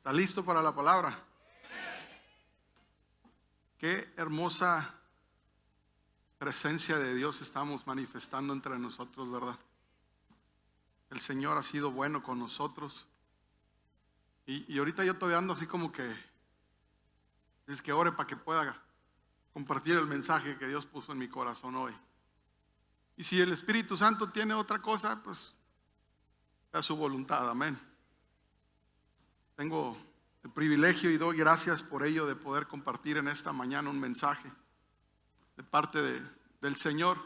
¿Está listo para la palabra? Qué hermosa presencia de Dios estamos manifestando entre nosotros, ¿verdad? El Señor ha sido bueno con nosotros. Y ahorita yo todavía ando así como que es que ore para que pueda compartir el mensaje que Dios puso en mi corazón hoy. Y si el Espíritu Santo tiene otra cosa, pues a su voluntad, amén. Tengo el privilegio y doy gracias por ello de poder compartir en esta mañana un mensaje de parte del Señor.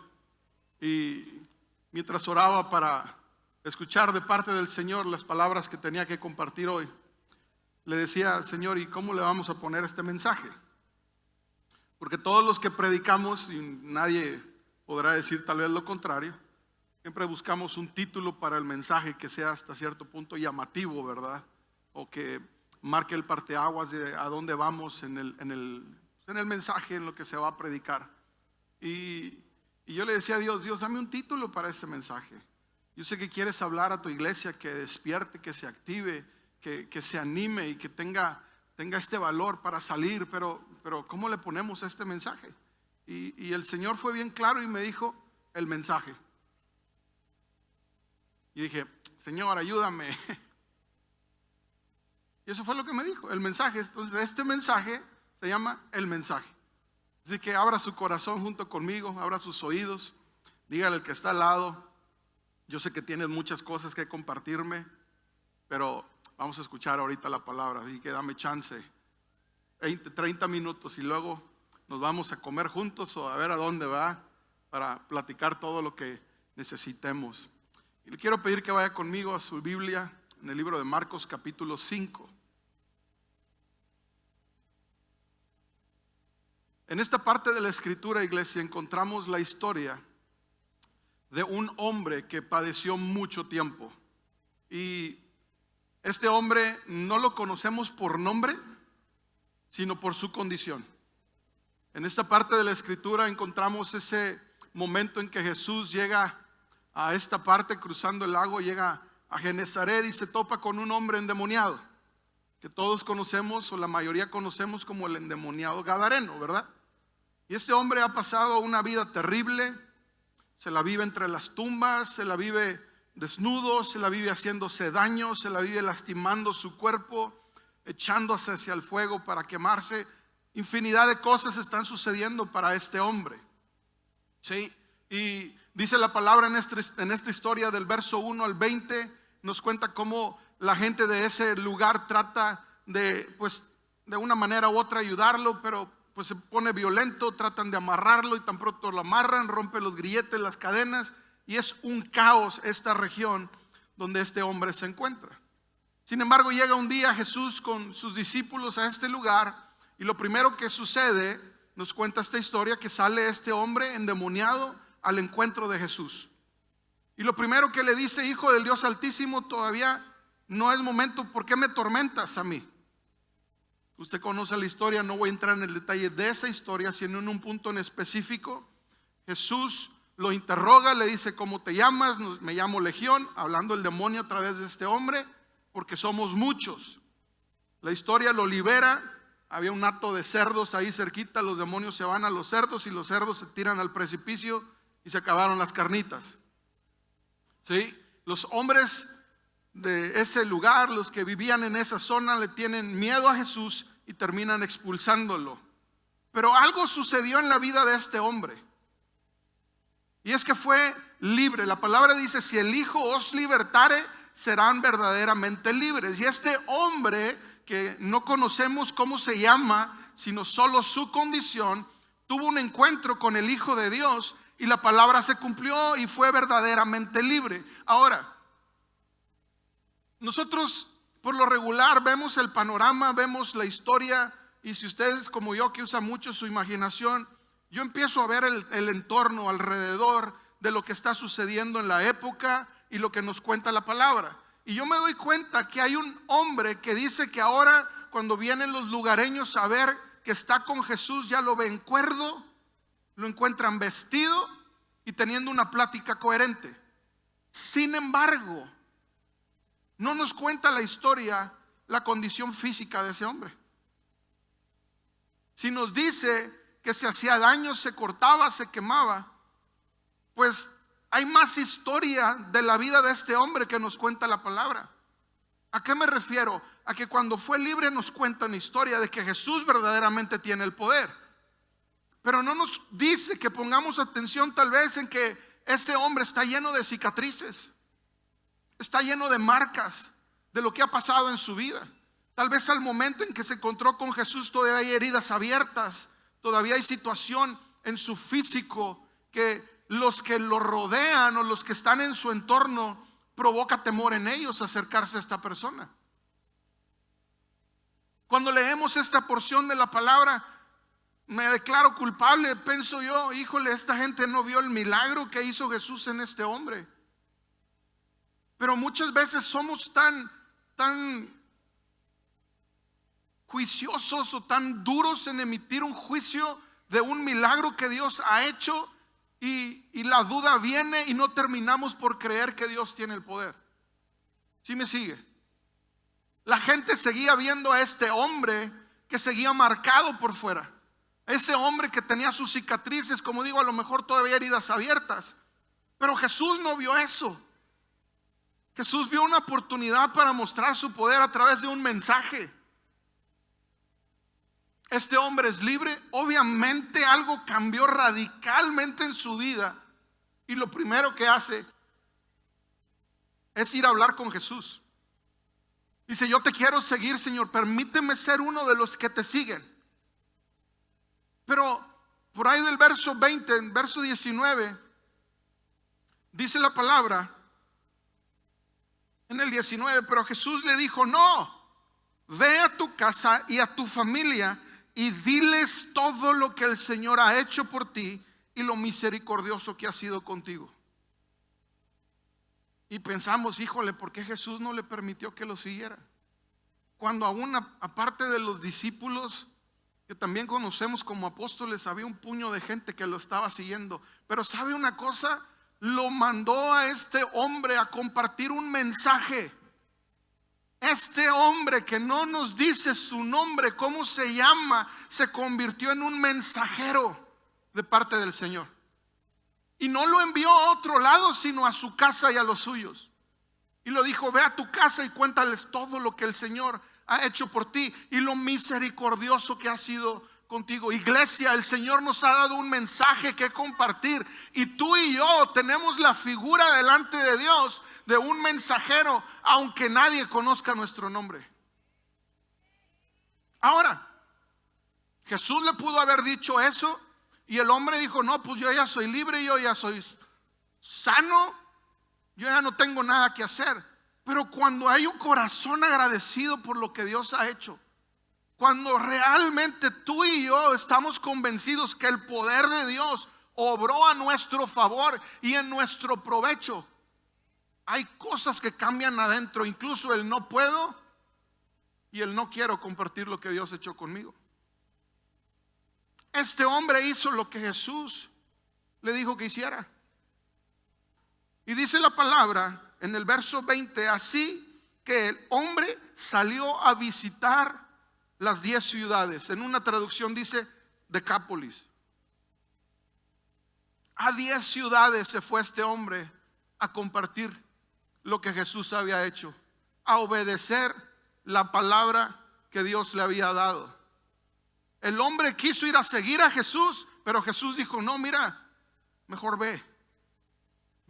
Y mientras oraba para escuchar de parte del Señor las palabras que tenía que compartir hoy, le decía: Señor, ¿y cómo le vamos a poner este mensaje? Porque todos los que predicamos, y nadie podrá decir tal vez lo contrario, siempre buscamos un título para el mensaje que sea hasta cierto punto llamativo, ¿verdad? O que marque el parteaguas de a dónde vamos en el mensaje, en lo que se va a predicar. Y yo le decía a Dios, dame un título para este mensaje. Yo sé que quieres hablar a tu iglesia, que despierte, que se active, que se anime y que tenga este valor para salir, pero ¿cómo le ponemos a este mensaje? Y el Señor fue bien claro y me dijo: el mensaje. Y dije: Señor, ayúdame. Y eso fue lo que me dijo, el mensaje. Entonces este mensaje se llama el mensaje. Así que abra su corazón junto conmigo, abra sus oídos, dígale al que está al lado: yo sé que tienes muchas cosas que compartirme, pero vamos a escuchar ahorita la palabra, así que dame chance, 30 minutos y luego nos vamos a comer juntos o a ver a dónde va para platicar todo lo que necesitemos. Y le quiero pedir que vaya conmigo a su Biblia en el libro de Marcos capítulo 5. En esta parte de la escritura, iglesia, encontramos la historia de un hombre que padeció mucho tiempo. Y este hombre no lo conocemos por nombre, sino por su condición. En esta parte de la escritura encontramos ese momento en que Jesús llega a esta parte cruzando el lago, llega a Genezaret y se topa con un hombre endemoniado, que todos conocemos, o la mayoría conocemos, como el endemoniado gadareno, ¿verdad? Y este hombre ha pasado una vida terrible, se la vive entre las tumbas, se la vive desnudo, se la vive haciéndose daño, se la vive lastimando su cuerpo, echándose hacia el fuego para quemarse. Infinidad de cosas están sucediendo para este hombre, ¿sí? Y dice la palabra en esta historia, del verso 1 al 20, nos cuenta cómo la gente de ese lugar trata de una manera u otra ayudarlo, pero pues se pone violento, tratan de amarrarlo y tan pronto lo amarran, rompe los grilletes, las cadenas, y es un caos esta región donde este hombre se encuentra. Sin embargo, llega un día Jesús con sus discípulos a este lugar, y lo primero que sucede, nos cuenta esta historia, que sale este hombre endemoniado al encuentro de Jesús. Y lo primero que le dice: Hijo del Dios Altísimo, todavía no es momento, ¿por qué me tormentas a mí? Usted conoce la historia, no voy a entrar en el detalle de esa historia, sino en un punto en específico. Jesús lo interroga, le dice: ¿cómo te llamas? Me llamo Legión, hablando el demonio a través de este hombre, porque somos muchos. La historia lo libera. Había un hato de cerdos ahí cerquita, los demonios se van a los cerdos y los cerdos se tiran al precipicio y se acabaron las carnitas, ¿sí? Los hombres de ese lugar, los que vivían en esa zona, le tienen miedo a Jesús y terminan expulsándolo. Pero algo sucedió en la vida de este hombre, y es que fue libre. La palabra dice: si el Hijo os libertare, serán verdaderamente libres. Y este hombre, que no conocemos cómo se llama, sino solo su condición, tuvo un encuentro con el Hijo de Dios, y la palabra se cumplió y fue verdaderamente libre. Ahora, nosotros por lo regular vemos el panorama, vemos la historia, y si ustedes como yo, que usa mucho su imaginación, yo empiezo a ver el entorno alrededor de lo que está sucediendo en la época y lo que nos cuenta la palabra. Y yo me doy cuenta que hay un hombre que dice que ahora, cuando vienen los lugareños a ver que está con Jesús, ya lo ven cuerdo, lo encuentran vestido y teniendo una plática coherente. Sin embargo, no nos cuenta la historia la condición física de ese hombre. Si nos dice que se hacía daño, se cortaba, se quemaba, pues hay más historia de la vida de este hombre que nos cuenta la palabra. ¿A qué me refiero? A que cuando fue libre nos cuenta una historia de que Jesús verdaderamente tiene el poder. Pero no nos dice que pongamos atención tal vez en que ese hombre está lleno de cicatrices, está lleno de marcas de lo que ha pasado en su vida. Tal vez al momento en que se encontró con Jesús todavía hay heridas abiertas, todavía hay situación en su físico que los que lo rodean o los que están en su entorno provoca temor en ellos acercarse a esta persona. Cuando leemos esta porción de la palabra, me declaro culpable, pienso yo, híjole, esta gente no vio el milagro que hizo Jesús en este hombre. Pero muchas veces somos tan juiciosos o tan duros en emitir un juicio de un milagro que Dios ha hecho, y la duda viene y no terminamos por creer que Dios tiene el poder. ¿Sí me sigue? La gente seguía viendo a este hombre que seguía marcado por fuera, ese hombre que tenía sus cicatrices, como digo, a lo mejor todavía heridas abiertas. Pero Jesús no vio eso. Jesús vio una oportunidad para mostrar su poder a través de un mensaje. Este hombre es libre. Obviamente algo cambió radicalmente en su vida, y lo primero que hace es ir a hablar con Jesús. Dice: yo te quiero seguir, Señor, permíteme ser uno de los que te siguen. Pero por ahí del verso 20, en verso 19, dice la palabra, en el 19, pero Jesús le dijo: no, ve a tu casa y a tu familia y diles todo lo que el Señor ha hecho por ti y lo misericordioso que ha sido contigo. Y pensamos: híjole, ¿por qué Jesús no le permitió que lo siguiera? Cuando aún aparte de los discípulos, que también conocemos como apóstoles, había un puño de gente que lo estaba siguiendo. Pero ¿sabe una cosa? Lo mandó a este hombre a compartir un mensaje. Este hombre que no nos dice su nombre, cómo se llama, se convirtió en un mensajero de parte del Señor. Y no lo envió a otro lado, sino a su casa y a los suyos. Y lo dijo: ve a tu casa y cuéntales todo lo que el Señor ha hecho por ti y lo misericordioso que ha sido contigo. Iglesia, el Señor nos ha dado un mensaje que compartir, y tú y yo tenemos la figura delante de Dios de un mensajero, aunque nadie conozca nuestro nombre. Ahora, Jesús le pudo haber dicho eso, y el hombre dijo: no, pues yo ya soy libre, yo ya soy sano, yo ya no tengo nada que hacer. Pero cuando hay un corazón agradecido por lo que Dios ha hecho, cuando realmente tú y yo estamos convencidos que el poder de Dios obró a nuestro favor y en nuestro provecho, hay cosas que cambian adentro, incluso el no puedo y el no quiero compartir lo que Dios ha hecho conmigo. Este hombre hizo lo que Jesús le dijo que hiciera. Y dice la palabra en el verso 20: así que el hombre salió a visitar las 10 ciudades. En una traducción dice Decápolis. A 10 ciudades se fue este hombre a compartir lo que Jesús había hecho, a obedecer la palabra que Dios le había dado. El hombre quiso ir a seguir a Jesús, pero Jesús dijo: no, mira, mejor ve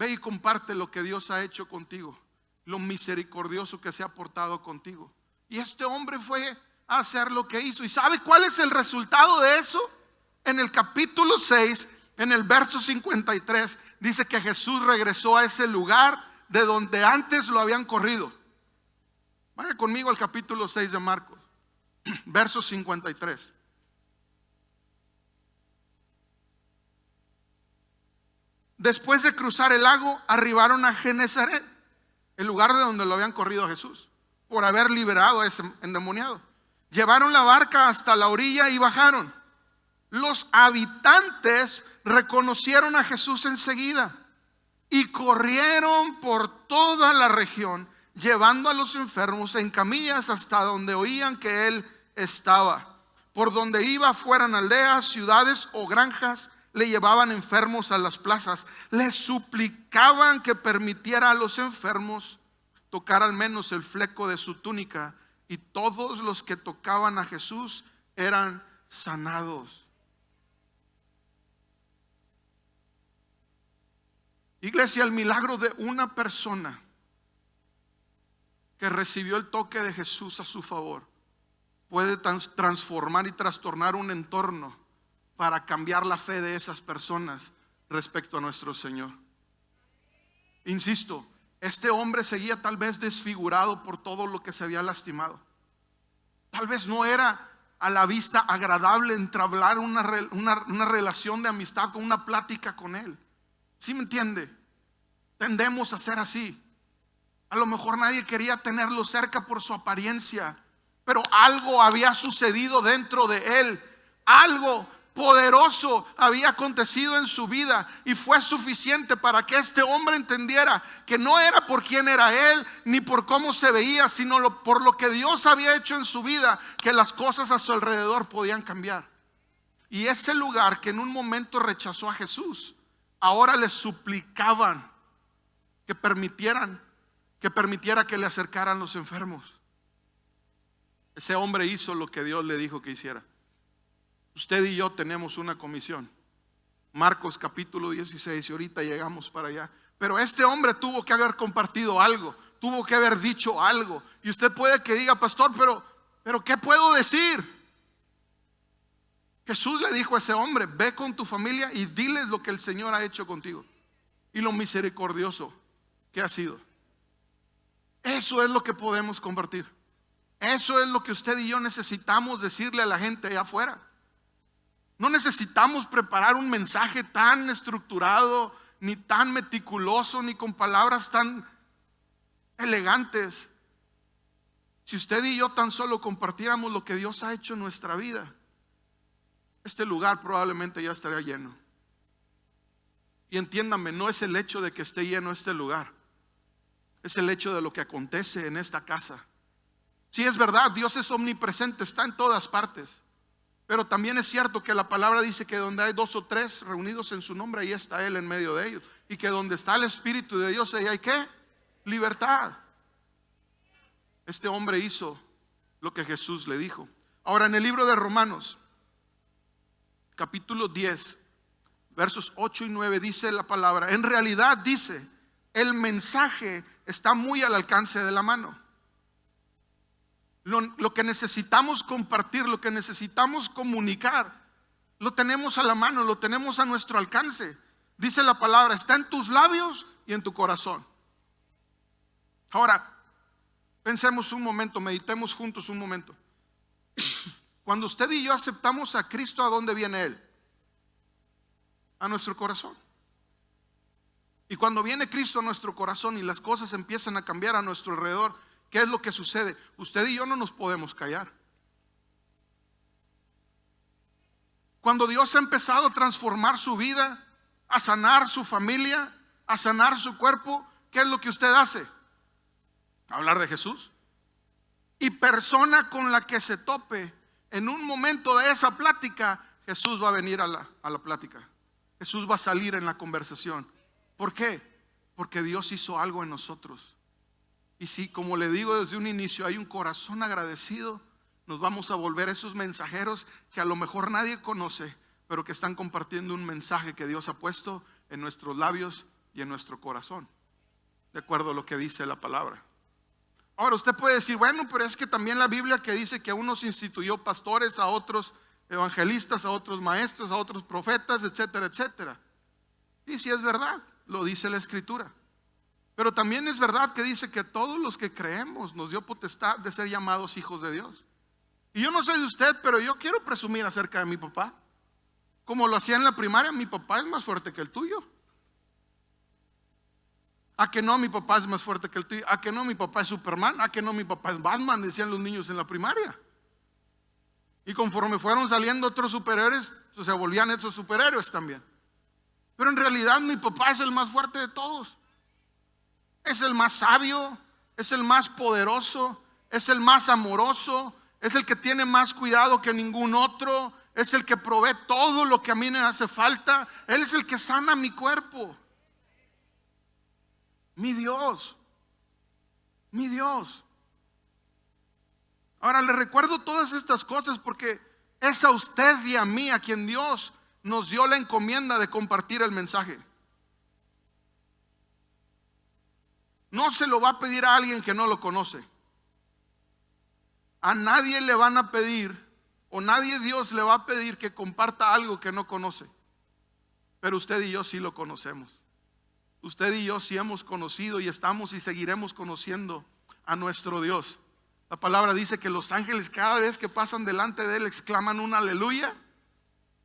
y comparte lo que Dios ha hecho contigo, lo misericordioso que se ha portado contigo. Y este hombre fue a hacer lo que hizo. ¿Y sabe cuál es el resultado de eso? En el capítulo 6, en el verso 53, dice que Jesús regresó a ese lugar de donde antes lo habían corrido. Vaya conmigo al capítulo 6 de Marcos, verso 53. Después de cruzar el lago, arribaron a Genesaret, el lugar de donde lo habían corrido a Jesús, por haber liberado a ese endemoniado. Llevaron la barca hasta la orilla y bajaron. Los habitantes reconocieron a Jesús enseguida y corrieron por toda la región llevando a los enfermos en camillas hasta donde oían que él estaba. Por donde iba, fueran aldeas, ciudades o granjas, le llevaban enfermos a las plazas. Le suplicaban que permitiera a los enfermos tocar al menos el fleco de su túnica, y todos los que tocaban a Jesús eran sanados. Iglesia, el milagro de una persona que recibió el toque de Jesús a su favor puede transformar y trastornar un entorno para cambiar la fe de esas personas respecto a nuestro Señor. Insisto, este hombre seguía tal vez desfigurado por todo lo que se había lastimado. Tal vez no era a la vista agradable entablar una relación de amistad, con una plática con él. ¿Sí me entiende? Tendemos a ser así. A lo mejor nadie quería tenerlo cerca por su apariencia, pero algo había sucedido dentro de él. Algo poderoso había acontecido en su vida, y fue suficiente para que este hombre entendiera que no era por quién era él ni por cómo se veía, sino por lo que Dios había hecho en su vida, que las cosas a su alrededor podían cambiar. Y ese lugar que en un momento rechazó a Jesús, ahora le suplicaban que permitiera que le acercaran los enfermos. Ese hombre hizo lo que Dios le dijo que hiciera. Usted y yo tenemos una comisión. Marcos capítulo 16, y ahorita llegamos para allá. Pero este hombre tuvo que haber compartido algo, tuvo que haber dicho algo. Y usted puede que diga: pastor, pero ¿qué puedo decir? Jesús le dijo a ese hombre: ve con tu familia y diles lo que el Señor ha hecho contigo y lo misericordioso que ha sido. Eso es lo que podemos compartir. Eso es lo que usted y yo necesitamos decirle a la gente allá afuera. No necesitamos preparar un mensaje tan estructurado, ni tan meticuloso, ni con palabras tan elegantes. Si usted y yo tan solo compartiéramos lo que Dios ha hecho en nuestra vida, este lugar probablemente ya estaría lleno. Y entiéndame, no es el hecho de que esté lleno este lugar, es el hecho de lo que acontece en esta casa. Sí, es verdad, Dios es omnipresente, está en todas partes. Pero también es cierto que la palabra dice que donde hay 2 o 3 reunidos en su nombre, ahí está Él en medio de ellos. Y que donde está el Espíritu de Dios, ahí hay ¿qué? Libertad. Este hombre hizo lo que Jesús le dijo. Ahora, en el libro de Romanos, capítulo 10, versos 8 y 9, dice la palabra: en realidad, dice, el mensaje está muy al alcance de la mano. Lo que necesitamos compartir, lo que necesitamos comunicar, lo tenemos a la mano, lo tenemos a nuestro alcance. Dice la palabra: está en tus labios y en tu corazón. Ahora, pensemos un momento, meditemos juntos un momento. Cuando usted y yo aceptamos a Cristo, ¿a dónde viene Él? A nuestro corazón. Y cuando viene Cristo a nuestro corazón y las cosas empiezan a cambiar a nuestro alrededor, ¿qué es lo que sucede? Usted y yo no nos podemos callar. Cuando Dios ha empezado a transformar su vida, a sanar su familia, a sanar su cuerpo, ¿qué es lo que usted hace? Hablar de Jesús. Y persona con la que se tope, en un momento de esa plática, Jesús va a venir a la plática. Jesús va a salir en la conversación. ¿Por qué? Porque Dios hizo algo en nosotros. Y si, como le digo desde un inicio, hay un corazón agradecido, nos vamos a volver esos mensajeros que a lo mejor nadie conoce, pero que están compartiendo un mensaje que Dios ha puesto en nuestros labios y en nuestro corazón, de acuerdo a lo que dice la palabra. Ahora usted puede decir: bueno, pero es que también la Biblia que dice que a unos instituyó pastores, a otros evangelistas, a otros maestros, a otros profetas, etcétera, etcétera. Y sí es verdad, lo dice la Escritura. Pero también es verdad que dice que todos los que creemos nos dio potestad de ser llamados hijos de Dios. Y yo no sé de usted, pero yo quiero presumir acerca de mi papá. Como lo hacía en la primaria, mi papá es más fuerte que el tuyo. ¿A que no mi papá es más fuerte que el tuyo? ¿A que no mi papá es Superman? ¿A que no mi papá es Batman? Decían los niños en la primaria. Y conforme fueron saliendo otros superhéroes, pues se volvían esos superhéroes también. Pero en realidad mi papá es el más fuerte de todos. Es el más sabio, es el más poderoso, es el más amoroso, es el que tiene más cuidado que ningún otro, es el que provee todo lo que a mí me hace falta. Él es el que sana mi cuerpo. Mi Dios, mi Dios. Ahora le recuerdo todas estas cosas porque es a usted y a mí a quien Dios nos dio la encomienda de compartir el mensaje. No se lo va a pedir a alguien que no lo conoce. A nadie le van a pedir, o nadie Dios le va a pedir que comparta algo que no conoce. Pero usted y yo sí lo conocemos. Usted y yo sí hemos conocido y estamos y seguiremos conociendo a nuestro Dios. La palabra dice que los ángeles cada vez que pasan delante de Él exclaman un aleluya,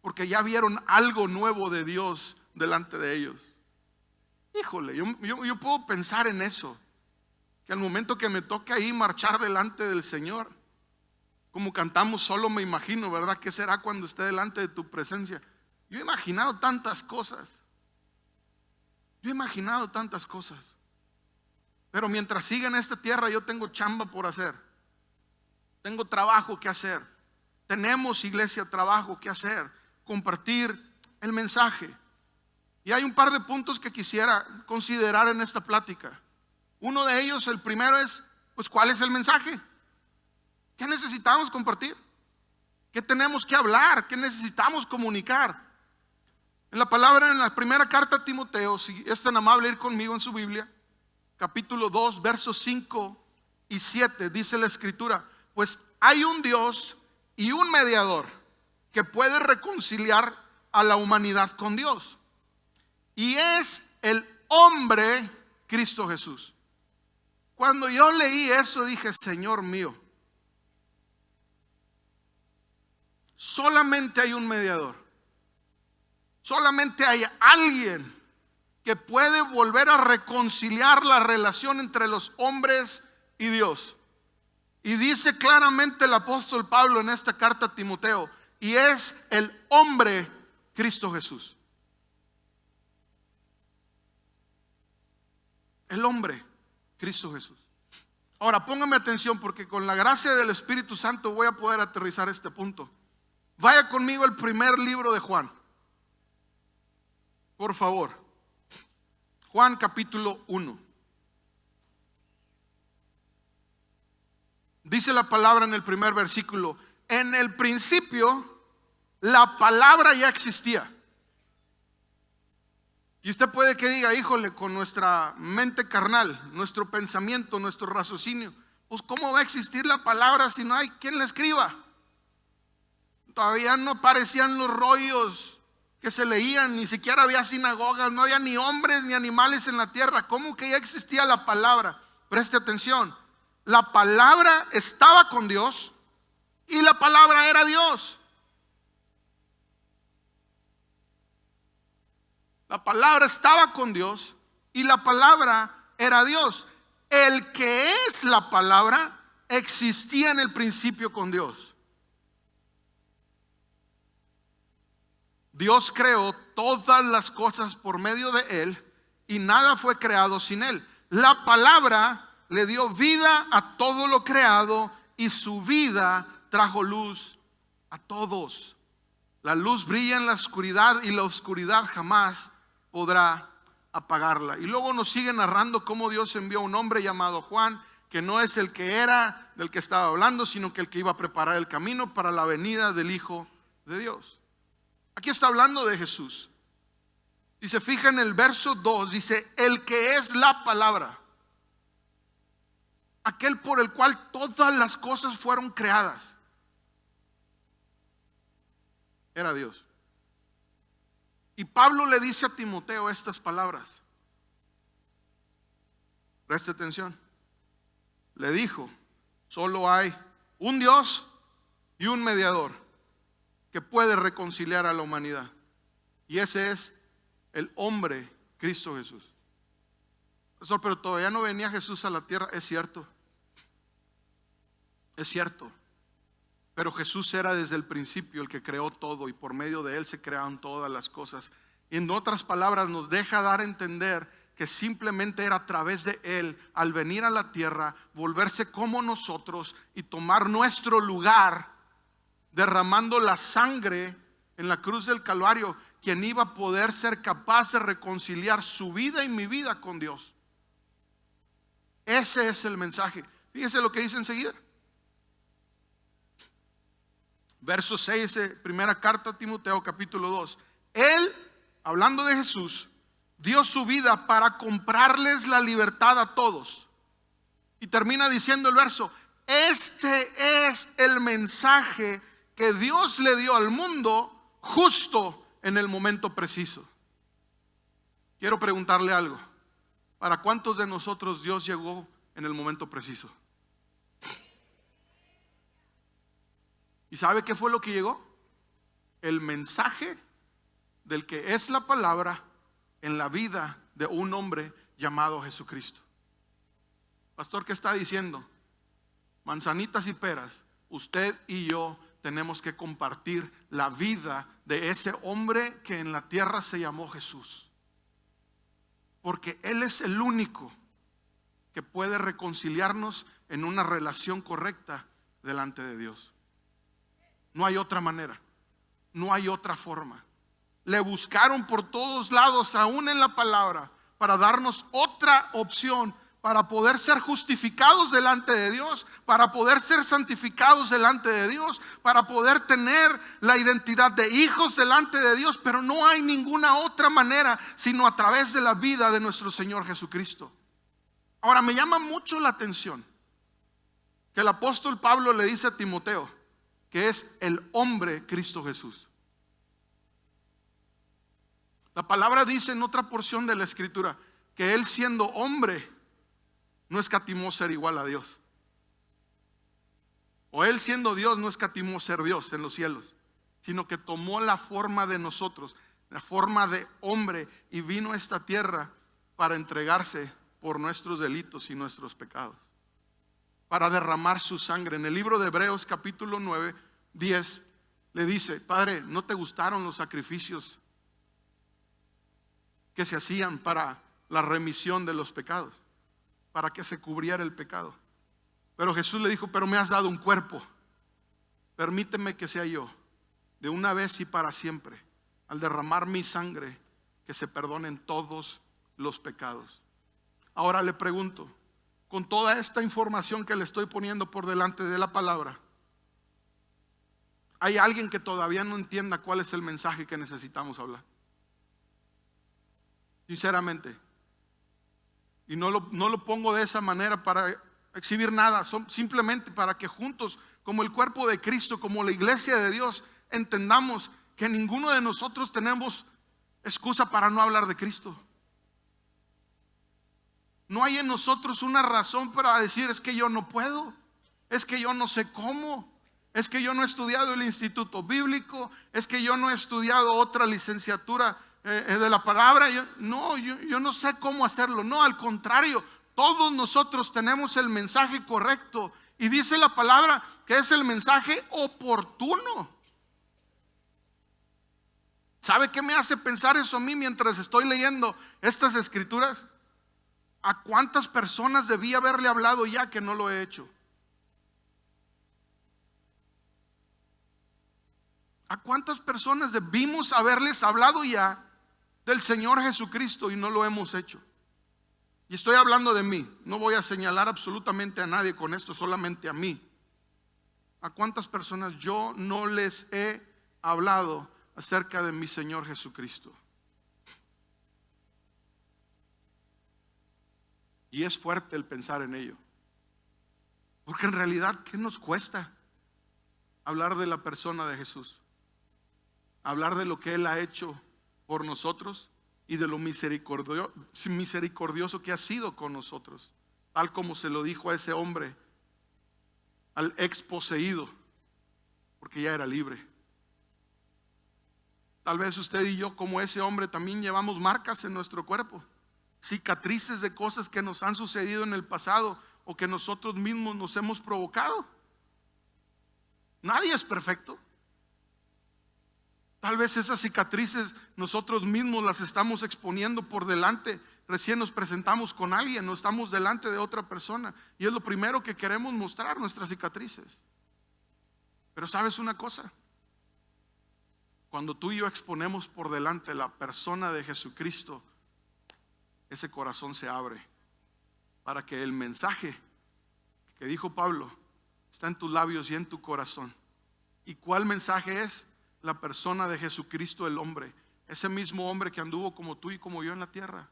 porque ya vieron algo nuevo de Dios delante de ellos. Híjole, yo puedo pensar en eso, que al momento que me toque ahí marchar delante del Señor, como cantamos, solo me imagino, ¿verdad? ¿Qué será cuando esté delante de tu presencia? Yo he imaginado tantas cosas. Pero mientras siga en esta tierra yo tengo chamba por hacer. Tengo trabajo que hacer. Tenemos, iglesia, trabajo que hacer. Compartir el mensaje. Y hay un par de puntos que quisiera considerar en esta plática. Uno de ellos, el primero es, pues, ¿cuál es el mensaje? ¿Qué necesitamos compartir? ¿Qué tenemos que hablar? ¿Qué necesitamos comunicar? En la palabra, en la primera carta a Timoteo, si es tan amable ir conmigo en su Biblia, capítulo 2, versos 5 y 7, dice la escritura: pues hay un Dios y un mediador que puede reconciliar a la humanidad con Dios, y es el hombre Cristo Jesús. Cuando yo leí eso dije, Señor mío, solamente hay un mediador. Solamente hay alguien que puede volver a reconciliar la relación entre los hombres y Dios. Y dice claramente el apóstol Pablo en esta carta a Timoteo, y es el hombre Cristo Jesús. El hombre Cristo Jesús. Ahora póngame atención, porque con la gracia del Espíritu Santo voy a poder aterrizar este punto. Vaya conmigo al primer libro de Juan, por favor. Juan capítulo 1. Dice la palabra en el primer versículo: en el principio la palabra ya existía. Y usted puede que diga, híjole, con nuestra mente carnal, nuestro pensamiento, nuestro raciocinio, pues ¿cómo va a existir la palabra si no hay quien la escriba? Todavía no aparecían los rollos que se leían, ni siquiera había sinagogas, no había ni hombres ni animales en la tierra. ¿Cómo que ya existía la palabra? Preste atención, la palabra estaba con Dios y la palabra era Dios. La palabra estaba con Dios y la palabra era Dios. El que es la palabra existía en el principio con Dios. Dios creó todas las cosas por medio de Él y nada fue creado sin Él. La palabra le dio vida a todo lo creado y su vida trajo luz a todos. La luz brilla en la oscuridad y la oscuridad jamás podrá apagarla. Y luego nos sigue narrando cómo Dios envió a un hombre llamado Juan, que no es el que era del que estaba hablando, sino que el que iba a preparar el camino para la venida del Hijo de Dios. Aquí está hablando de Jesús. Y se fija en el verso 2, dice, el que es la palabra, aquel por el cual todas las cosas fueron creadas, era Dios. Y Pablo le dice a Timoteo estas palabras. Preste atención. Le dijo, solo hay un Dios y un mediador que puede reconciliar a la humanidad. Y ese es el hombre Cristo Jesús. Pastor, pero todavía no venía Jesús a la tierra. Es cierto. Es cierto. Pero Jesús era desde el principio el que creó todo y por medio de Él se crearon todas las cosas. Y en otras palabras nos deja dar a entender que simplemente era a través de Él, al venir a la tierra, volverse como nosotros y tomar nuestro lugar, derramando la sangre en la cruz del Calvario, quien iba a poder ser capaz de reconciliar su vida y mi vida con Dios. Ese es el mensaje. Fíjese lo que dice enseguida. Verso 6, primera carta a Timoteo, capítulo 2. Él, hablando de Jesús, dio su vida para comprarles la libertad a todos. Y termina diciendo el verso: este es el mensaje que Dios le dio al mundo justo en el momento preciso. Quiero preguntarle algo. ¿Para cuántos de nosotros Dios llegó en el momento preciso? ¿Y sabe qué fue lo que llegó? El mensaje del que es la palabra en la vida de un hombre llamado Jesucristo. Pastor, ¿qué está diciendo? Manzanitas y peras. Usted y yo tenemos que compartir la vida de ese hombre que en la tierra se llamó Jesús. Porque Él es el único que puede reconciliarnos en una relación correcta delante de Dios. No hay otra manera, no hay otra forma. Le buscaron por todos lados, aún en la palabra, para darnos otra opción, para poder ser justificados delante de Dios, para poder ser santificados delante de Dios, para poder tener la identidad de hijos delante de Dios. Pero no hay ninguna otra manera sino a través de la vida de nuestro Señor Jesucristo. Ahora, me llama mucho la atención que el apóstol Pablo le dice a Timoteo que es el hombre Cristo Jesús. La palabra dice en otra porción de la escritura que Él, siendo hombre, no escatimó ser igual a Dios. O Él, siendo Dios, no escatimó ser Dios en los cielos, sino que tomó la forma de nosotros, la forma de hombre, y vino a esta tierra para entregarse por nuestros delitos y nuestros pecados, para derramar su sangre. En el libro de Hebreos capítulo 9, 10 le dice: Padre, ¿no te gustaron los sacrificios que se hacían para la remisión de los pecados, para que se cubriera el pecado? Pero Jesús le dijo: pero me has dado un cuerpo, permíteme que sea yo, de una vez y para siempre, al derramar mi sangre, que se perdonen todos los pecados. Ahora le pregunto, con toda esta información que le estoy poniendo por delante de la palabra, ¿hay alguien que todavía no entienda cuál es el mensaje que necesitamos hablar? Sinceramente. Y no lo pongo de esa manera para exhibir nada, simplemente para que juntos, como el cuerpo de Cristo, como la iglesia de Dios, entendamos que ninguno de nosotros tenemos excusa para no hablar de Cristo. No hay en nosotros una razón para decir: es que yo no puedo, es que yo no sé cómo, es que yo no he estudiado el instituto bíblico, es que yo no he estudiado otra licenciatura de la palabra. Yo no sé cómo hacerlo. No, al contrario, todos nosotros tenemos el mensaje correcto, y dice la palabra que es el mensaje oportuno. ¿Sabe qué me hace pensar eso a mí mientras estoy leyendo estas escrituras? ¿A cuántas personas debí haberle hablado ya que no lo he hecho? ¿A cuántas personas debimos haberles hablado ya del Señor Jesucristo y no lo hemos hecho? Y estoy hablando de mí, no voy a señalar absolutamente a nadie con esto, solamente a mí. ¿A cuántas personas yo no les he hablado acerca de mi Señor Jesucristo? Y es fuerte el pensar en ello, porque en realidad, ¿qué nos cuesta hablar de la persona de Jesús? Hablar de lo que Él ha hecho por nosotros y de lo misericordioso que ha sido con nosotros, tal como se lo dijo a ese hombre, al exposeído, porque ya era libre. Tal vez usted y yo, como ese hombre, también llevamos marcas en nuestro cuerpo, cicatrices de cosas que nos han sucedido en el pasado o que nosotros mismos nos hemos provocado. Nadie es perfecto. Tal vez esas cicatrices nosotros mismos las estamos exponiendo por delante recién nos presentamos con alguien, no estamos delante de otra persona, y es lo primero que queremos mostrar, nuestras cicatrices. Pero ¿sabes una cosa? Cuando tú y yo exponemos por delante la persona de Jesucristo, ese corazón se abre para que el mensaje que dijo Pablo está en tus labios y en tu corazón. ¿Y cuál mensaje es? La persona de Jesucristo, el hombre, ese mismo hombre que anduvo como tú y como yo en la tierra.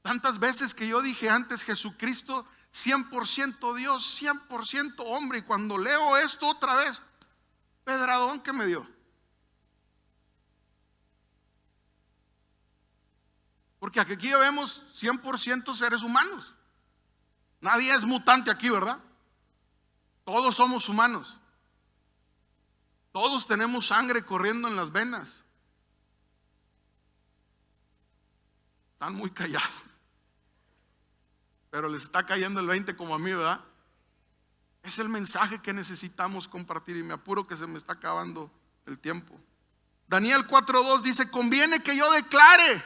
Tantas veces que yo dije antes, Jesucristo 100% Dios, 100% hombre, y cuando leo esto otra vez, pedradón que me dio. Porque aquí vemos 100% seres humanos. Nadie es mutante aquí, ¿verdad? Todos somos humanos. Todos tenemos sangre corriendo en las venas. Están muy callados, pero les está cayendo el 20 como a mí, ¿verdad? Es el mensaje que necesitamos compartir, y me apuro que se me está acabando el tiempo. Daniel 4:2 dice: conviene que yo declare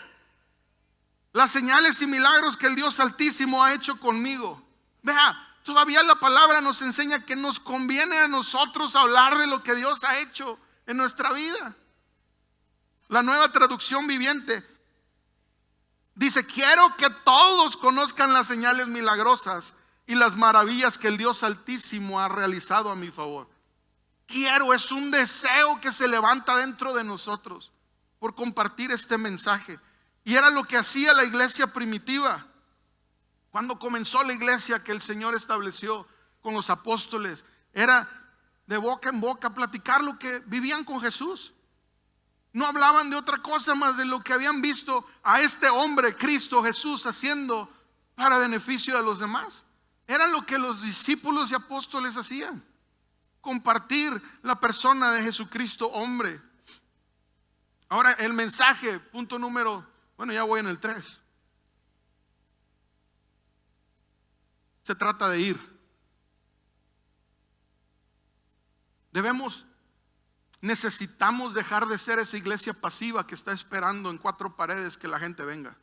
las señales y milagros que el Dios Altísimo ha hecho conmigo. Vea, todavía la palabra nos enseña que nos conviene a nosotros hablar de lo que Dios ha hecho en nuestra vida. La Nueva Traducción Viviente dice: quiero que todos conozcan las señales milagrosas y las maravillas que el Dios Altísimo ha realizado a mi favor. Quiero, es un deseo que se levanta dentro de nosotros por compartir este mensaje. Y era lo que hacía la iglesia primitiva. Cuando comenzó la iglesia que el Señor estableció con los apóstoles, era de boca en boca platicar lo que vivían con Jesús. No hablaban de otra cosa más de lo que habían visto a este hombre, Cristo Jesús, haciendo para beneficio de los demás. Era lo que los discípulos y apóstoles hacían: compartir la persona de Jesucristo, hombre. Ahora el mensaje, punto número, ya voy en el 3. Se trata de ir. Necesitamos dejar de ser esa iglesia pasiva que está esperando en 4 paredes que la gente venga.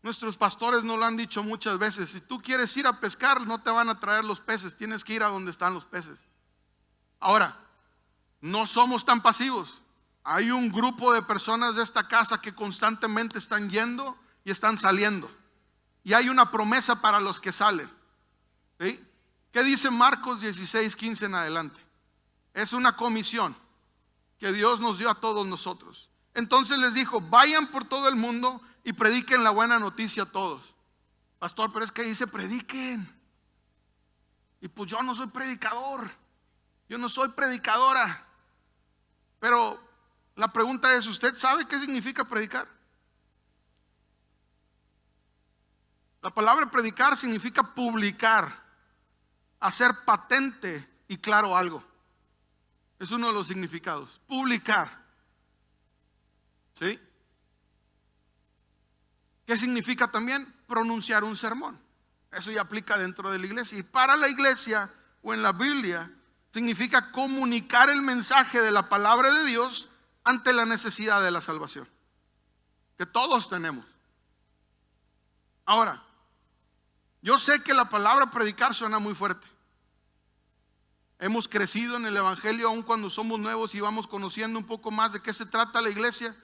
Nuestros pastores nos lo han dicho muchas veces: si tú quieres ir a pescar, no te van a traer los peces, tienes que ir a donde están los peces. Ahora, no somos tan pasivos. Hay un grupo de personas de esta casa que constantemente están yendo y están saliendo, y hay una promesa para los que salen, ¿sí? ¿Qué dice Marcos 16:15 en adelante? Es una comisión que Dios nos dio a todos nosotros. Entonces les dijo: vayan por todo el mundo y prediquen la buena noticia a todos. Pastor, pero es que dice prediquen, y pues yo no soy predicador, yo no soy predicadora. Pero la pregunta es: ¿usted sabe qué significa predicar? La palabra predicar significa publicar, hacer patente y claro algo. Es uno de los significados, publicar. ¿Sí? ¿Qué significa también? Pronunciar un sermón. Eso ya aplica dentro de la iglesia. Y para la iglesia o en la Biblia significa comunicar el mensaje de la palabra de Dios ante la necesidad de la salvación que todos tenemos. Ahora, yo sé que la palabra predicar suena muy fuerte. Hemos crecido en el evangelio aun cuando somos nuevos y vamos conociendo un poco más de qué se trata la iglesia.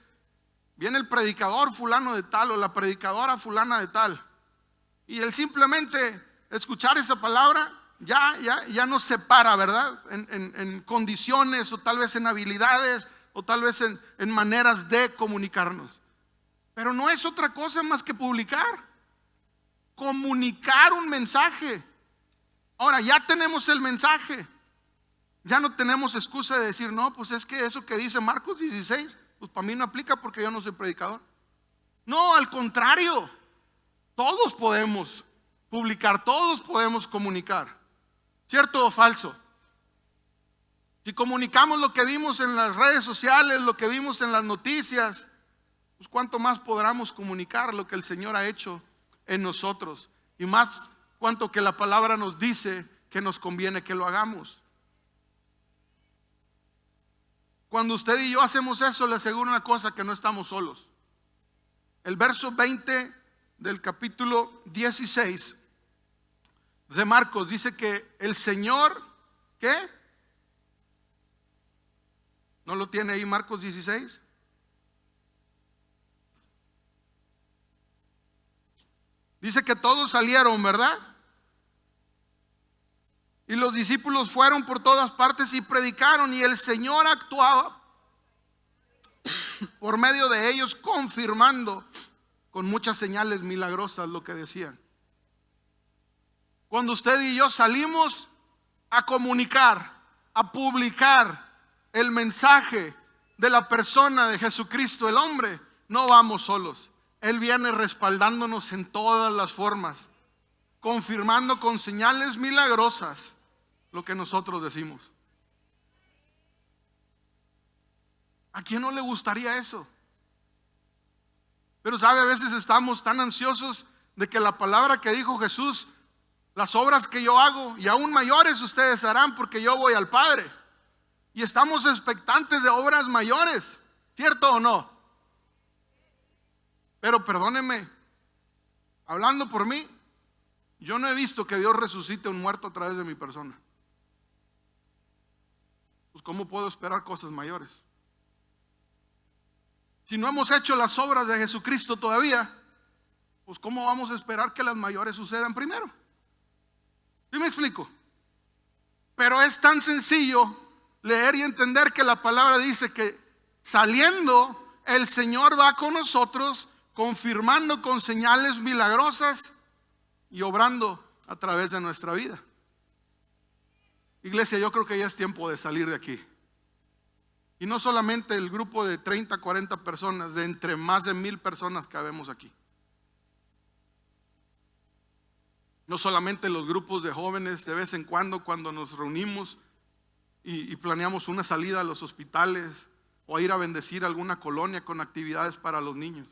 Viene el predicador fulano de tal o la predicadora fulana de tal, y el simplemente escuchar esa palabra ya nos separa, ¿verdad? En condiciones, o tal vez en habilidades, o tal vez en maneras de comunicarnos. Pero no es otra cosa más que publicar, comunicar un mensaje. Ahora ya tenemos el mensaje. Ya no tenemos excusa de decir: no, pues es que eso que dice Marcos 16, pues para mí no aplica porque yo no soy predicador. No, al contrario, todos podemos publicar, todos podemos comunicar. ¿Cierto o falso? Si comunicamos lo que vimos en las redes sociales, lo que vimos en las noticias, pues cuánto más podremos comunicar lo que el Señor ha hecho en nosotros, y más cuanto que la palabra nos dice que nos conviene que lo hagamos. Cuando usted y yo hacemos eso, le aseguro una cosa: que no estamos solos. el verso 20 del capítulo 16 de Marcos dice que el Señor, ¿qué? ¿No lo tiene ahí Marcos 16? Dice que todos salieron, ¿verdad? Y los discípulos fueron por todas partes y predicaron, y el Señor actuaba por medio de ellos, confirmando con muchas señales milagrosas lo que decían. Cuando usted y yo salimos a comunicar, a publicar el mensaje de la persona de Jesucristo, el hombre, no vamos solos. Él viene respaldándonos en todas las formas, confirmando con señales milagrosas lo que nosotros decimos. ¿A quién no le gustaría eso? Pero sabe, a veces estamos tan ansiosos de que la palabra que dijo Jesús, las obras que yo hago y aún mayores ustedes harán porque yo voy al Padre. Y estamos expectantes de obras mayores, ¿cierto o no? Pero perdónenme, hablando por mí, yo no he visto que Dios resucite a un muerto a través de mi persona. Pues ¿cómo puedo esperar cosas mayores? Si no hemos hecho las obras de Jesucristo todavía, pues ¿cómo vamos a esperar que las mayores sucedan primero? ¿Sí me explico? Pero es tan sencillo leer y entender que la palabra dice que saliendo el Señor va con nosotros, confirmando con señales milagrosas y obrando a través de nuestra vida. Iglesia, yo creo que ya es tiempo de salir de aquí. Y no solamente el grupo de 30, 40 personas, de entre más de 1000 personas que habemos aquí. No solamente los grupos de jóvenes, de vez en cuando nos reunimos y planeamos una salida a los hospitales o a ir a bendecir alguna colonia con actividades para los niños.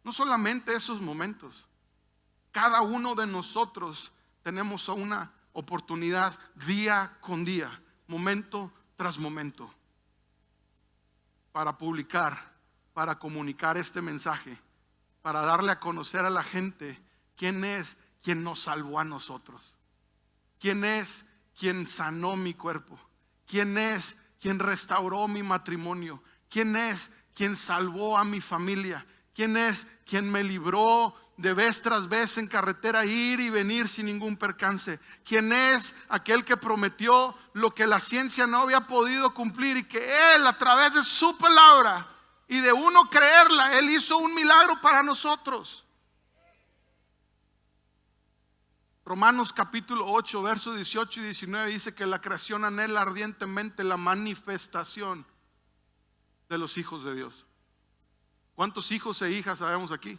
No solamente esos momentos. Cada uno de nosotros tenemos una oportunidad día con día, momento tras momento, para publicar, para comunicar este mensaje, para darle a conocer a la gente quién es quien nos salvó a nosotros, quién es quien sanó mi cuerpo, quién es quien restauró mi matrimonio, quién es quien salvó a mi familia, quién es quien me libró de vez tras vez en carretera ir y venir sin ningún percance, quién es aquel que prometió lo que la ciencia no había podido cumplir y que Él a través de su palabra y de uno creerla, Él hizo un milagro para nosotros. Romanos capítulo 8 versos 18 y 19 dice que la creación anhela ardientemente la manifestación de los hijos de Dios. ¿Cuántos hijos e hijas sabemos aquí?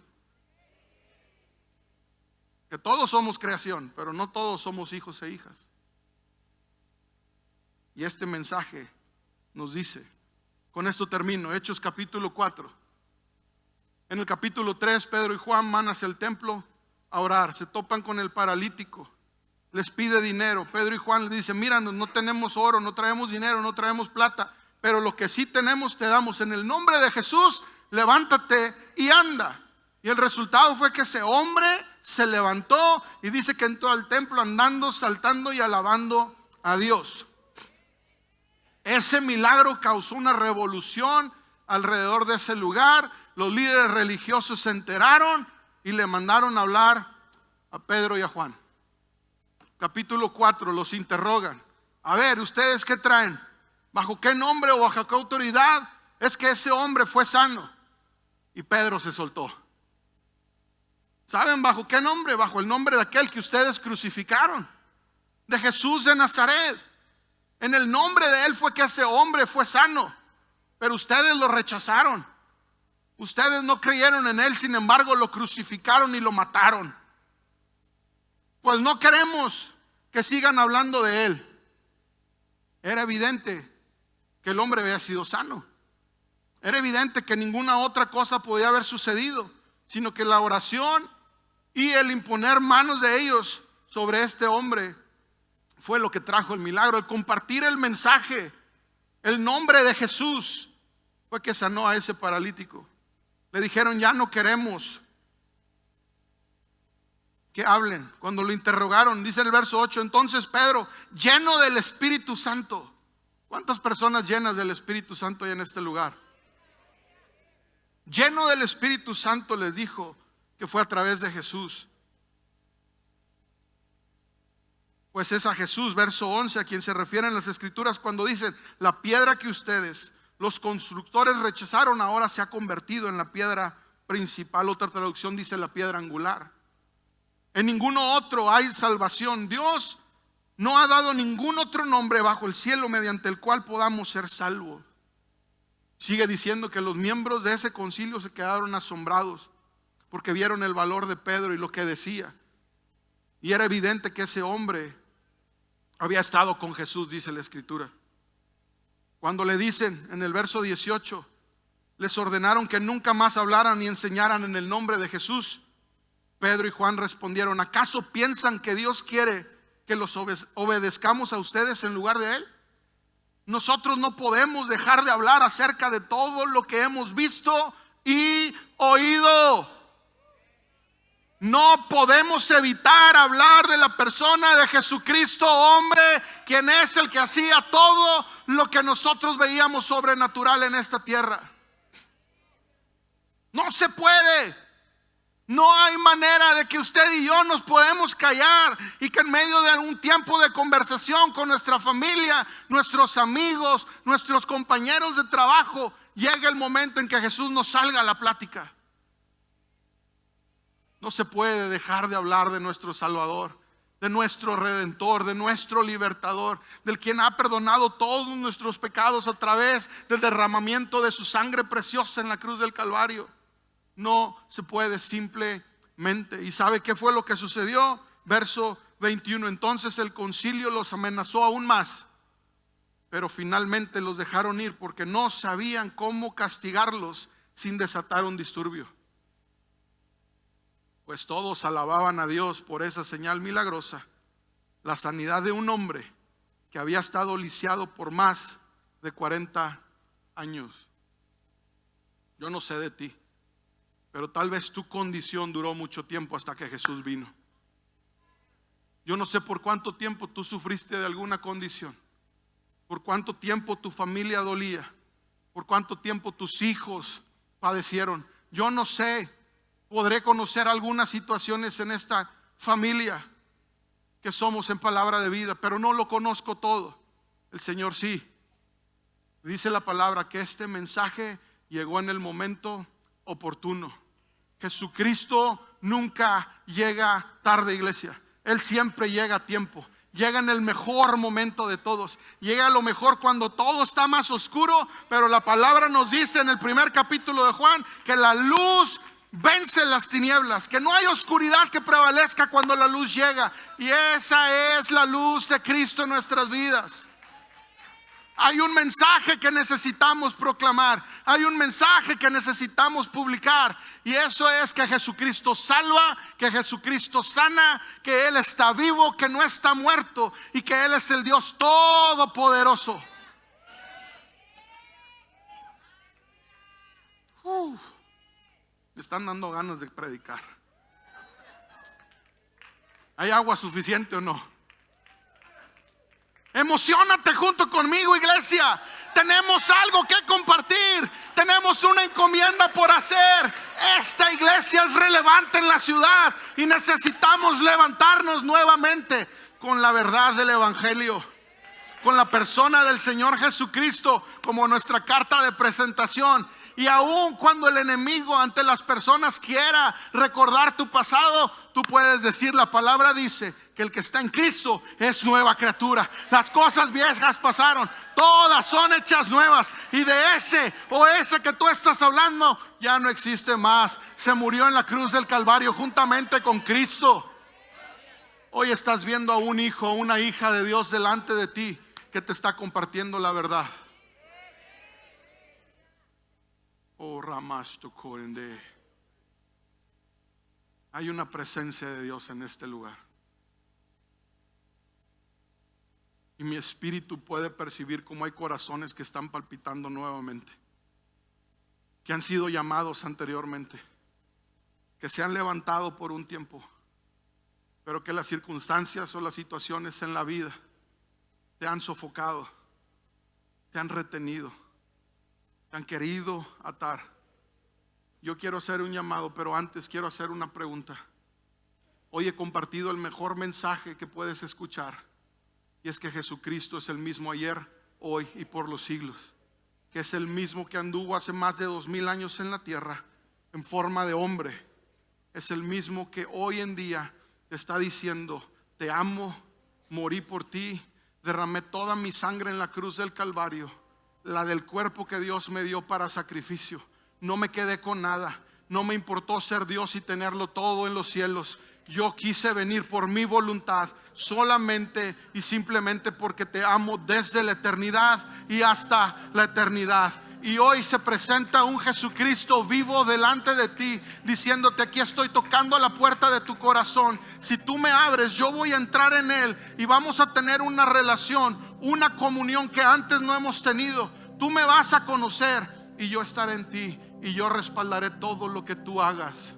Que todos somos creación, pero no todos somos hijos e hijas. Y este mensaje nos dice, con esto termino, Hechos capítulo 4. En el capítulo 3, Pedro y Juan van hacia el templo a orar, se topan con el paralítico, les pide dinero. Pedro y Juan le dicen, míranos, no tenemos oro, no traemos dinero, no traemos plata, pero lo que sí tenemos te damos. En el nombre de Jesús, levántate y anda. Y el resultado fue que ese hombre se levantó y dice que entró al templo andando, saltando y alabando a Dios. Ese milagro causó una revolución alrededor de ese lugar. Los líderes religiosos se enteraron y le mandaron a hablar a Pedro y a Juan. Capítulo 4, los interrogan. A ver, ¿ustedes qué traen? ¿Bajo qué nombre o bajo qué autoridad es que ese hombre fue sano? Y Pedro se soltó. ¿Saben bajo qué nombre? Bajo el nombre de aquel que ustedes crucificaron, de Jesús de Nazaret. En el nombre de Él fue que ese hombre fue sano, pero ustedes lo rechazaron. Ustedes no creyeron en Él, sin embargo lo crucificaron y lo mataron. Pues no queremos que sigan hablando de Él. Era evidente que el hombre había sido sano. Era evidente que ninguna otra cosa podía haber sucedido, sino que la oración y el imponer manos de ellos sobre este hombre fue lo que trajo el milagro. El compartir el mensaje, el nombre de Jesús, fue que sanó a ese paralítico. Le dijeron, ya no queremos que hablen. Cuando lo interrogaron, dice el verso 8, entonces Pedro, lleno del Espíritu Santo. ¿Cuántas personas llenas del Espíritu Santo hay en este lugar? Lleno del Espíritu Santo les dijo que fue a través de Jesús. Pues es a Jesús, verso 11, a quien se refieren las Escrituras cuando dicen, la piedra que ustedes, los constructores, rechazaron, ahora se ha convertido en la piedra principal. Otra traducción dice la piedra angular. En ninguno otro hay salvación. Dios no ha dado ningún otro nombre bajo el cielo mediante el cual podamos ser salvos. Sigue diciendo que los miembros de ese concilio se quedaron asombrados porque vieron el valor de Pedro y lo que decía. Y era evidente que ese hombre había estado con Jesús, dice la Escritura. Cuando le dicen en el verso 18, les ordenaron que nunca más hablaran ni enseñaran en el nombre de Jesús. Pedro y Juan respondieron, ¿acaso piensan que Dios quiere que los obedezcamos a ustedes en lugar de Él? Nosotros no podemos dejar de hablar acerca de todo lo que hemos visto y oído. No podemos evitar hablar de la persona de Jesucristo, hombre, quien es el que hacía todo lo que nosotros veíamos sobrenatural en esta tierra. No se puede. No hay manera de que usted y yo nos podemos callar y que en medio de algún tiempo de conversación con nuestra familia, nuestros amigos, nuestros compañeros de trabajo, llegue el momento en que Jesús nos salga a la plática. No se puede dejar de hablar de nuestro Salvador, de nuestro Redentor, de nuestro Libertador, del quien ha perdonado todos nuestros pecados a través del derramamiento de su sangre preciosa en la cruz del Calvario. No se puede simplemente. ¿Y sabe qué fue lo que sucedió? Verso 21, entonces el concilio los amenazó aún más, pero finalmente los dejaron ir porque no sabían cómo castigarlos sin desatar un disturbio. Pues todos alababan a Dios por esa señal milagrosa, la sanidad de un hombre que había estado lisiado por más de 40 años. Yo no sé de ti, pero tal vez tu condición duró mucho tiempo hasta que Jesús vino. Yo no sé por cuánto tiempo tú sufriste de alguna condición, por cuánto tiempo tu familia dolía, por cuánto tiempo tus hijos padecieron. Yo no sé, podré conocer algunas situaciones en esta familia que somos en Palabra de Vida, pero no lo conozco todo. El Señor sí. Dice la palabra que este mensaje llegó en el momento oportuno. Jesucristo nunca llega tarde, iglesia. Él siempre llega a tiempo. Llega en el mejor momento de todos. Llega a lo mejor cuando todo está más oscuro, pero la palabra nos dice en el primer capítulo de Juan que la luz vence las tinieblas, que no hay oscuridad que prevalezca cuando la luz llega. Y esa es la luz de Cristo en nuestras vidas. Hay un mensaje que necesitamos proclamar, hay un mensaje que necesitamos publicar, y eso es que Jesucristo salva, que Jesucristo sana, que Él está vivo, que no está muerto y que Él es el Dios todopoderoso. Me están dando ganas de predicar. ¿Hay agua suficiente o no? Emociónate junto conmigo, iglesia. Tenemos algo que compartir. Tenemos una encomienda por hacer. Esta iglesia es relevante en la ciudad y necesitamos levantarnos nuevamente con la verdad del evangelio, con la persona del Señor Jesucristo como nuestra carta de presentación. Y aun cuando el enemigo ante las personas quiera recordar tu pasado, tú puedes decir, la palabra dice que el que está en Cristo es nueva criatura. Las cosas viejas pasaron, todas son hechas nuevas. Y de ese o ese que tú estás hablando ya no existe más. Se murió en la cruz del Calvario juntamente con Cristo. Hoy estás viendo a un hijo o una hija de Dios delante de ti que te está compartiendo la verdad. Oh, hay una presencia de Dios en este lugar. Y mi espíritu puede percibir cómo hay corazones que están palpitando nuevamente. que han sido llamados anteriormente, que se han levantado por un tiempo, pero que las circunstancias o las situaciones en la vida te han sofocado, te han retenido, te han querido atar. Yo quiero hacer un llamado, pero antes quiero hacer una pregunta. Hoy he compartido el mejor mensaje que puedes escuchar, y es que Jesucristo es el mismo ayer, hoy y por los siglos, que es el mismo que anduvo hace más de 2000 años en la tierra en forma de hombre. Es el mismo que hoy en día te está diciendo: te amo, morí por ti, derramé toda mi sangre en la cruz del Calvario, la del cuerpo que Dios me dio para sacrificio. No me quedé con nada, no me importó ser Dios y tenerlo todo en los cielos. Yo quise venir por mi voluntad, solamente y simplemente porque te amo desde la eternidad y hasta la eternidad. Y hoy se presenta un Jesucristo vivo delante de ti, diciéndote: aquí estoy tocando a la puerta de tu corazón. Si tú me abres, yo voy a entrar en él y vamos a tener una relación, una comunión que antes no hemos tenido. Tú me vas a conocer y yo estaré en ti, y yo respaldaré todo lo que tú hagas.